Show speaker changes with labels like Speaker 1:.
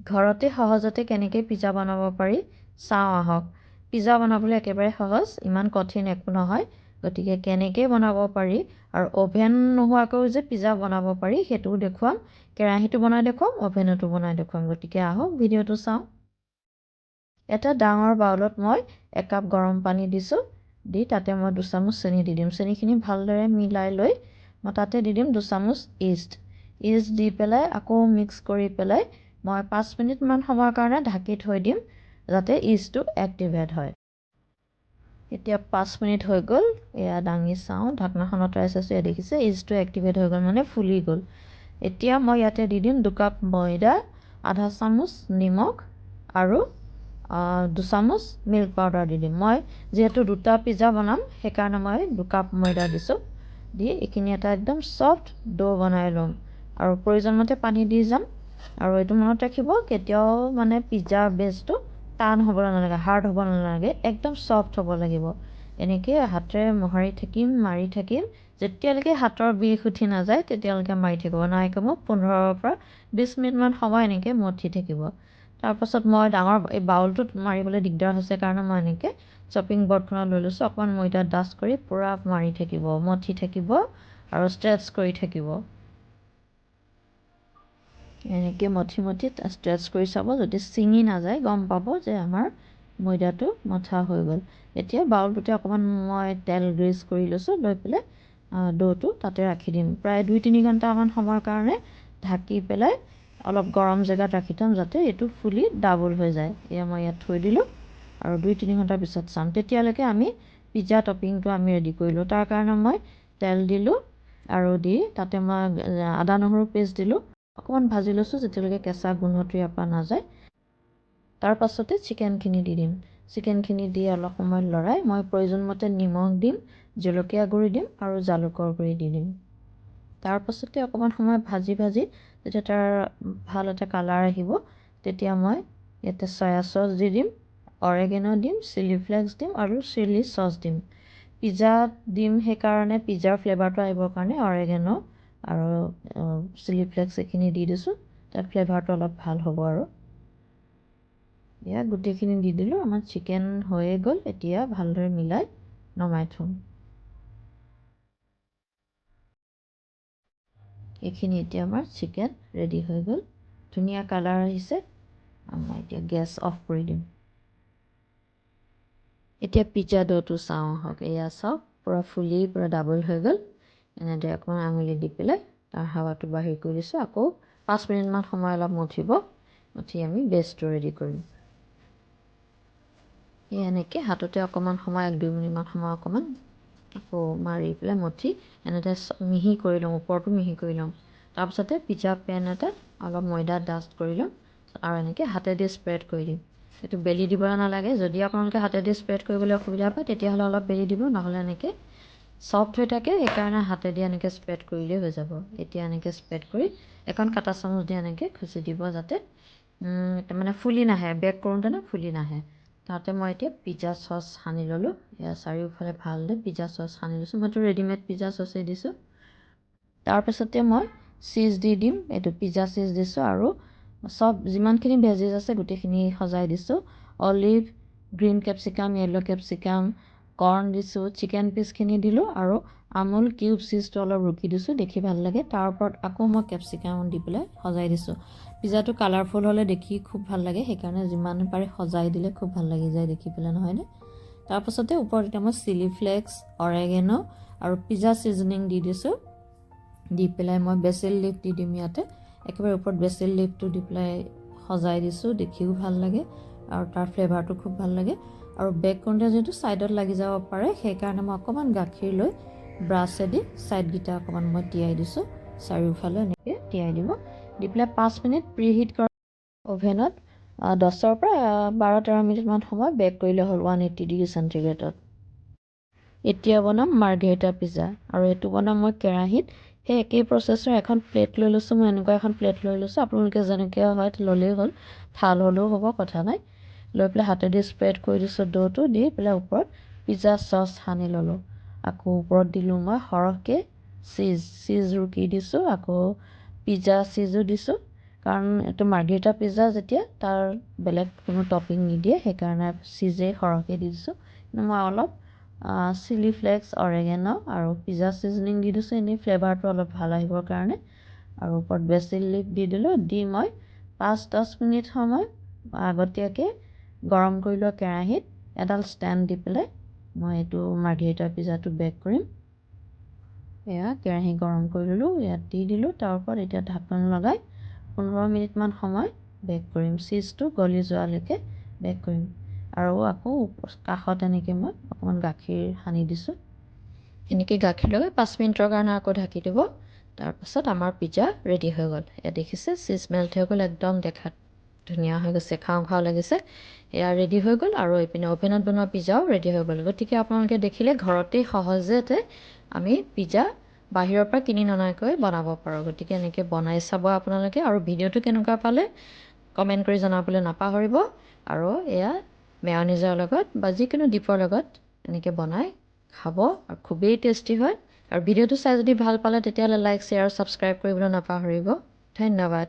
Speaker 1: ঘৰতে সহজতে কেনেকৈ পিজ্জা বনাব পাৰি চাওঁ আহক। পিজ্জা বনাবলৈ একেবাৰে সহজ, ইমান কঠিন একো নহয়। গতিকে কেনেকৈ বনাব পাৰি আৰু অ'ভেন নোহোৱাকৈও যে পিজ্জা বনাব পাৰি সেইটোও দেখুৱাম। কেৰাহীটো বনাই দেখুৱাম, অ'ভেনতো বনাই দেখুৱাম। গতিকে আহক ভিডিঅ'টো চাওঁ। এটা ডাঙৰ বাউলত মই 1 কাপ গৰম পানী দিছোঁ। দি তাতে মই 2 চামুচ চেনি দি দিম। চেনিখিনি ভালদৰে মিলাই লৈ মই তাতে দি দিম 2 চামুচ ইষ্ট। ইষ্ট দি পেলাই আকৌ মিক্স কৰি পেলাই মই 5 মিনিটমান সময়ৰ কাৰণে ঢাকি থৈ দিম, যাতে ইষ্টটো এক্টিভেট হয়। এতিয়া 5 মিনিট হৈ গ'ল, এয়া দাঙি চাওঁ, ঢাকনাখন আঁতৰাই চাইছোঁ, এয়া দেখিছে ইষ্টটো এক্টিভেট হৈ গ'ল, মানে ফুলি গ'ল। এতিয়া মই ইয়াতে দি দিম 2 কাপ ময়দা, আধা চামুচ নিমখ আৰু 2 চামুচ মিল্ক পাউডাৰ দি দিম। মই যিহেতু 2টা পিজ্জা বনাম সেইকাৰণে মই 2 কাপ ময়দা দিছোঁ। দি এইখিনি এটা একদম ছফ্ট ডো বনাই ল'ম আৰু প্ৰয়োজন মতে পানী দি যাম। আৰু এইটো মনত ৰাখিব, কেতিয়াও মানে পিজ্জাৰ বেচটো টান হ'ব নালাগে, হাৰ্ড হ'ব নালাগে, একদম ছফ্ট হ'ব লাগিব। এনেকৈ হাতেৰে মোহাৰি থাকিম, মাৰি থাকিম, যেতিয়ালৈকে হাতৰ বিষ উঠি নাযায় তেতিয়ালৈকে মাৰি থাকিব। নাই কমেও 15ৰ পৰা 20 মিনিটমান সময় এনেকৈ মঠি থাকিব। তাৰপাছত মই ডাঙৰ এই বাউলটোত মাৰিবলৈ দিগদাৰ হৈছে কাৰণে মই এনেকৈ শ্বপিং বৰ্ডখনত লৈ লৈছোঁ। অকণমান ময়দা ডাষ্ট কৰি পূৰা মাৰি থাকিব, মঠি থাকিব আৰু ষ্ট্ৰেটচ কৰি থাকিব। এনেকৈ মঠি মঠি ষ্ট্ৰেটচ কৰি চাব, যদি ছিঙি নাযায় গম পাব যে আমাৰ ময়দাটো মঠা হৈ গ'ল। এতিয়া বাউলটোতে অকণমান মই তেল গ্ৰীজ কৰি লৈছোঁ, লৈ পেলাই ডোটো তাতে ৰাখি দিম। প্ৰায় 2-3 ঘণ্টামান সময়ৰ কাৰণে ঢাকি পেলাই অলপ গৰম জেগাত ৰাখি থ'ম, যাতে এইটো ফুলি ডাবল হৈ যায়। এয়া মই ইয়াত থৈ দিলোঁ আৰু 2-3 ঘণ্টাৰ পিছত চাম। তেতিয়ালৈকে আমি পিজ্জা টপিংটো আমি ৰেডি কৰিলোঁ। তাৰ কাৰণে মই তেল দিলোঁ আৰু দি তাতে মই আদা নহৰু পেষ্ট দিলোঁ, অকণমান ভাজি লৈছোঁ যেতিয়ালৈকে কেঁচা গোন্ধটো ইয়াৰ পৰা নাযায়। তাৰ পাছতে চিকেনখিনি দি দিম। চিকেনখিনি দি অলপ সময় লৰাই মই প্ৰয়োজন মতে নিমখ দিম, জলকীয়া গুড়ি দিম আৰু জালুকৰ গুড়ি দি দিম। তাৰ পাছতে অকণমান সময় ভাজি ভাজি যেতিয়া তাৰ ভাল এটা কালাৰ আহিব, তেতিয়া মই ইয়াতে চয়া চচ দি দিম, অৰেগেনো দিম, চিলি ফ্লেক্স দিম আৰু চিলি চচ দিম। পিজ্জাত দিম সেইকাৰণে পিজ্জাৰ ফ্লেভাৰটো আহিবৰ কাৰণে অৰেগেনো আৰু চিলি ফ্লেক্স এইখিনি দি দিছোঁ, তাৰ ফ্লেভাৰটো অলপ ভাল হ'ব। আৰু এয়া গোটেইখিনি দি দিলোঁ, আমাৰ চিকেন হৈয়ে গ'ল। এতিয়া ভালদৰে মিলাই নমাই থ'ম। এইখিনি এতিয়া আমাৰ চিকেন ৰেডি হৈ গ'ল, ধুনীয়া কালাৰ আহিছে। মই এতিয়া গেছ অফ কৰি দিম। এতিয়া পিজ্জা ডোটো চাওঁ আহক। এয়া চাওক, পূৰা ফুলি পূৰা ডাবল হৈ গ'ল। এনেদৰে অকণমান আঙুলি দি পেলাই তাৰ হাৱাটো বাহিৰ কৰি দিছোঁ। আকৌ 5 মিনিটমান সময় অলপ মঠিব, মঠি আমি বেচটো ৰেডি কৰিম। এই এনেকৈ হাততে অকণমান সময় 1-2 মিনিটমান সময় অকণমান আকৌ মাৰি পেলাই মঠি এনেদৰে মিহি কৰি লওঁ, ওপৰটো মিহি কৰি লওঁ। তাৰপিছতে পিজ্জা পেন এটাত অলপ ময়দা ডাষ্ট কৰি লওঁ আৰু এনেকৈ হাতেদি স্প্ৰেড কৰি দিম। এইটো বেলি দিব নালাগে। যদি আপোনালোকে হাতেদি স্প্ৰেড কৰিবলৈ অসুবিধা পায় তেতিয়াহ'লে অলপ বেলি দিব, নহ'লে এনেকৈ ছফ্ট হৈ থাকে, সেইকাৰণে হাতেদি এনেকৈ স্প্ৰেড কৰিলেই হৈ যাব। এতিয়া এনেকৈ স্প্ৰেড কৰি এখন কাটা চামুচ দি এনেকৈ খুচি দিব, যাতে মানে ফুলি নাহে, বেক কৰোঁতে ফুলি নাহে। তাতে মই এতিয়া পিজ্জা চচ সানি ল'লোঁ। এয়া চাৰিওফালে ভালদৰে পিজ্জা চচ সানি লৈছোঁ। মইতো ৰেডিমেড পিজ্জা চচেই দিছোঁ। তাৰপিছতে মই চীজ দি দিম, এইটো পিজ্জা চীজ দিছোঁ আৰু চব যিমানখিনি ভেজিজ আছে গোটেইখিনি সজাই দিছোঁ। Olive, green capsicum, yellow' capsicum, corn দিছোঁ, চিকেন পিচখিনি দিলোঁ আৰু আমুল কিউব চীজটো অলপ ৰুকি দিছোঁ, দেখি ভাল লাগে। তাৰ ওপৰত আকৌ মই কেপচিকাম দি পেলাই সজাই দিছোঁ। পিজ্জাটো কালাৰফুল হ'লে দেখি খুব ভাল লাগে, সেইকাৰণে যিমান পাৰে সজাই দিলে খুব ভাল লাগি যায় দেখি পেলাই, নহয়নে? তাৰপাছতে ওপৰত এতিয়া মই চিলি ফ্লেক্স, অৰেগেনো আৰু পিজ্জা ছিজনিং দি দিছোঁ। দি পেলাই মই বেচিল লিফ দি দিম ইয়াতে, একেবাৰে ওপৰত বেচিল লিফটো দি পেলাই সজাই দিছোঁ, দেখিও ভাল লাগে আৰু তাৰ ফ্লেভাৰটো খুব ভাল লাগে। আৰু বেক কৰোঁতে যিহেতু ছাইডত লাগি যাব পাৰে, সেইকাৰণে মই অকণমান গাখীৰ লৈ ব্ৰাছেদি ছাইডকেইটা অকণমান মই তিয়াই দিছোঁ। চাৰিওফালে এনেকৈ তিয়াই দিব, দি পেলাই 5 মিনিট প্ৰিহিট কৰা অ'ভেনত 10ৰ পৰা 12-13 মিনিটমান সময় বেক কৰিলে হ'ল 180 ডিগ্ৰী চেণ্টিগ্ৰেডত। এতিয়া বনাম মাৰ্ঘেৰিটা পিজ্জা, আৰু এইটো বনাম মই কেৰাহীত। সেই একেই প্ৰচেছৰ এখন প্লেট লৈ লৈছোঁ, মই এনেকুৱা এখন প্লেট লৈ লৈছোঁ। আপোনালোকে যেনেকৈ হয় ল'লেই হ'ল, থাল হ'লেও হ'ব, কথা নাই। লৈ পেলাই হাতেদি স্প্ৰেড কৰি দিছোঁ ডোটো, দি পেলাই ওপৰত পিজ্জা চচ সানি ল'লোঁ। আকৌ ওপৰত দিলোঁ মই সৰহকৈ চীজ ৰুকি দিছোঁ, আকৌ পিজ্জা চীজো দিছোঁ, কাৰণ এইটো মাৰ্ঘেৰিটা পিজ্জা যেতিয়া তাৰ বেলেগ কোনো টপিং নিদিয়ে, সেইকাৰণে চিজেই সৰহকৈ দি দিছোঁ। কিন্তু মই অলপ চিলি ফ্লেক্স, অৰেগেন' আৰু পিজ্জা ছিজনিং দি দিছোঁ, এনেই ফ্লেভাৰটো অলপ ভাল আহিবৰ কাৰণে। আৰু ওপৰত বেচিল লিফ দি দিলোঁ। দি মই 5-10 মিনিট সময় আগতীয়াকৈ গৰম কৰি লোৱা কেৰাহীত এডাল ষ্টেণ্ড দি পেলাই মই এইটো মাৰ্ঘেৰিটা পিজ্জাটো বেক কৰিম। এয়া কেৰাহী গৰম কৰি ল'লোঁ, ইয়াত দি দিলোঁ। তাৰ ওপৰত এতিয়া ঢাকন লগাই 15 মিনিটমান সময় বেক কৰিম। চীজটো গলি যোৱালৈকে বেক কৰিম। আৰু আকৌ কাষত এনেকৈ মই অকণমান গাখীৰ সানি দিছোঁ। এনেকৈ গাখীৰ লগাই 5 মিনিটৰ কাৰণে আকৌ ঢাকি দিব। তাৰপাছত আমাৰ পিজ্জা ৰেডি হৈ গ'ল। এয়া দেখিছে চীজ মেল্ট হৈ গ'ল, একদম দেখাত ধুনীয়া হৈ গৈছে, খাওঁ খাওঁ লাগিছে। এয়া ৰেডি হৈ গ'ল আৰু এইপিনে অভেনত বনোৱা পিজ্জাও ৰেডি হৈ গ'ল। গতিকে আপোনালোকে দেখিলে ঘৰতেই সহজতে আমি পিজ্জা বাহিৰৰ পৰা কিনি ননাকৈ বনাব পাৰোঁ। গতিকে এনেকৈ বনাই চাব আপোনালোকে। আৰু ভিডিঅ'টো কেনেকুৱা পালে কমেণ্ট কৰি জনাবলৈ নাপাহৰিব। আৰু এয়া মেয়নিজৰ লগত বা যিকোনো ডিপৰ লগত এনেকৈ বনাই খাব, আৰু খুবেই টেষ্টি হয়। আৰু ভিডিঅ'টো চাই যদি ভাল পালে তেতিয়াহ'লে লাইক, শ্বেয়াৰ, ছাবস্ক্ৰাইব কৰিবলৈ নাপাহৰিব। ধন্যবাদ।